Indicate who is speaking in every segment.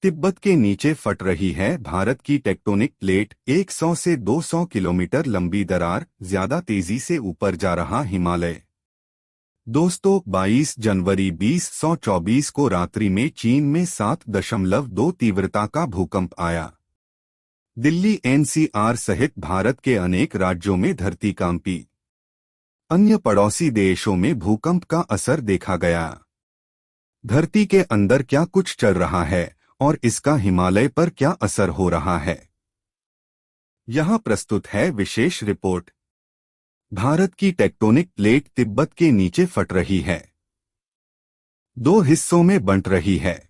Speaker 1: तिब्बत के नीचे फट रही है भारत की टेक्टोनिक प्लेट। 100 से 200 किलोमीटर लंबी दरार, ज्यादा तेजी से ऊपर जा रहा हिमालय। दोस्तों, 22 जनवरी 2024 को रात्रि में चीन में 7.2 तीव्रता का भूकंप आया। दिल्ली एनसीआर सहित भारत के अनेक राज्यों में धरती कांपी। अन्य पड़ोसी देशों में भूकंप का असर देखा गया। धरती के अंदर क्या कुछ चल रहा है और इसका हिमालय पर क्या असर हो रहा है, यहाँ प्रस्तुत है विशेष रिपोर्ट। भारत की टेक्टोनिक प्लेट तिब्बत के नीचे फट रही है, दो हिस्सों में बंट रही है।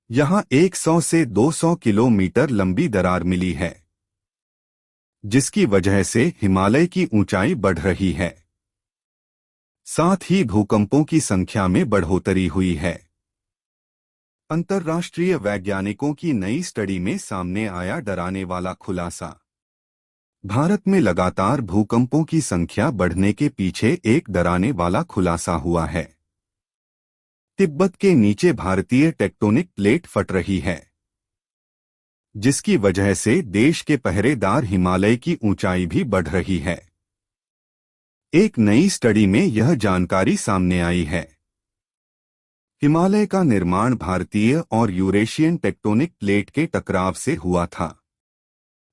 Speaker 1: यहाँ 100 से 200 किलोमीटर लंबी दरार मिली है, जिसकी वजह से हिमालय की ऊंचाई बढ़ रही है। साथ ही भूकंपों की संख्या में बढ़ोतरी हुई है। अंतर्राष्ट्रीय वैज्ञानिकों की नई स्टडी में सामने आया डराने वाला खुलासा। भारत में लगातार भूकंपों की संख्या बढ़ने के पीछे एक डराने वाला खुलासा हुआ है। तिब्बत के नीचे भारतीय टेक्टोनिक प्लेट फट रही है, जिसकी वजह से देश के पहरेदार हिमालय की ऊंचाई भी बढ़ रही है। एक नई स्टडी में यह जानकारी सामने आई है। हिमालय का निर्माण भारतीय और यूरेशियन टेक्टोनिक प्लेट के टकराव से हुआ था।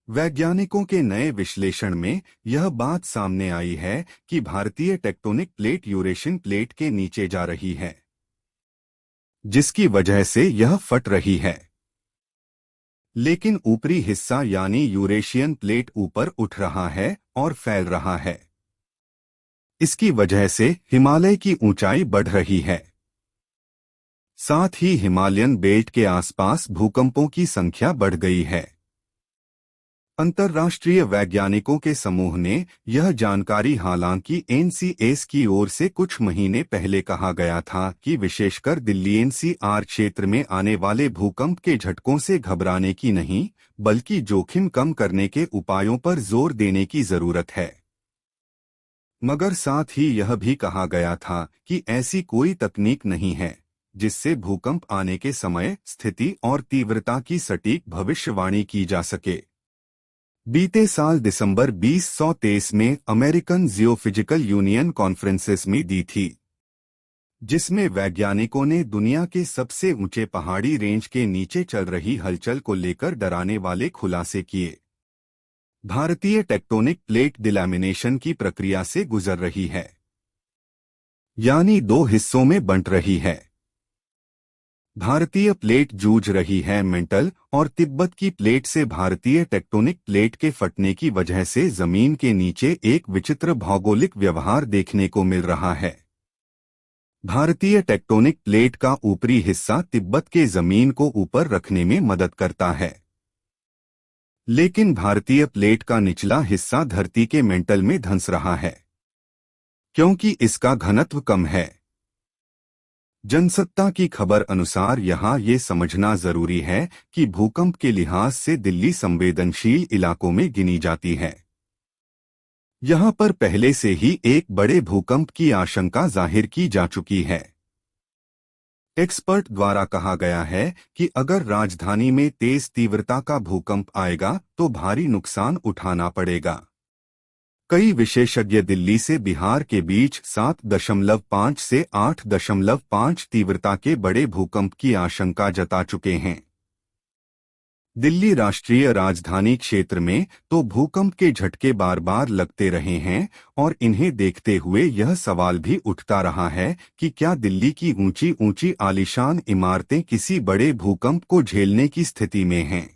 Speaker 1: वैज्ञानिकों के नए विश्लेषण में यह बात सामने आई है कि भारतीय टेक्टोनिक प्लेट यूरेशियन प्लेट के नीचे जा रही है, जिसकी वजह से यह फट रही है। लेकिन ऊपरी हिस्सा यानी यूरेशियन प्लेट ऊपर उठ रहा है और फैल रहा है। इसकी वजह से हिमालय की ऊंचाई बढ़ रही है। साथ ही हिमालयन बेल्ट के आसपास भूकंपों की संख्या बढ़ गई है। अंतर्राष्ट्रीय वैज्ञानिकों के समूह ने यह जानकारी हालांकि एनसीएस की ओर से कुछ महीने पहले कहा गया था कि विशेषकर दिल्ली एनसीआर क्षेत्र में आने वाले भूकंप के झटकों से घबराने की नहीं, बल्कि जोखिम कम करने के उपायों पर जोर देने की जरूरत है। मगर साथ ही यह भी कहा गया था कि ऐसी कोई तकनीक नहीं है जिससे भूकंप आने के समय, स्थिति और तीव्रता की सटीक भविष्यवाणी की जा सके। बीते साल दिसंबर 2023 में अमेरिकन जियोफिजिकल यूनियन कॉन्फ्रेंसेस में दी थी, जिसमें वैज्ञानिकों ने दुनिया के सबसे ऊंचे पहाड़ी रेंज के नीचे चल रही हलचल को लेकर डराने वाले खुलासे किए। भारतीय टेक्टोनिक प्लेट डिलैमिनेशन की प्रक्रिया से गुजर रही है, यानी दो हिस्सों में बंट रही है। भारतीय प्लेट जूझ रही है मेंटल और तिब्बत की प्लेट से। भारतीय टेक्टोनिक प्लेट के फटने की वजह से जमीन के नीचे एक विचित्र भौगोलिक व्यवहार देखने को मिल रहा है। भारतीय टेक्टोनिक प्लेट का ऊपरी हिस्सा तिब्बत के जमीन को ऊपर रखने में मदद करता है, लेकिन भारतीय प्लेट का निचला हिस्सा धरती के मेंटल में धंस रहा है, क्योंकि इसका घनत्व कम है। जनसत्ता की खबर अनुसार यहाँ ये समझना जरूरी है कि भूकंप के लिहाज से दिल्ली संवेदनशील इलाकों में गिनी जाती है। यहाँ पर पहले से ही एक बड़े भूकंप की आशंका जाहिर की जा चुकी है। एक्सपर्ट द्वारा कहा गया है कि अगर राजधानी में तेज तीव्रता का भूकंप आएगा तो भारी नुकसान उठाना पड़ेगा। कई विशेषज्ञ दिल्ली से बिहार के बीच 7.5 से 8.5 तीव्रता के बड़े भूकंप की आशंका जता चुके हैं। दिल्ली राष्ट्रीय राजधानी क्षेत्र में तो भूकंप के झटके बार बार लगते रहे हैं और इन्हें देखते हुए यह सवाल भी उठता रहा है कि क्या दिल्ली की ऊंची ऊंची आलीशान इमारतें किसी बड़े भूकंप को झेलने की स्थिति में हैं।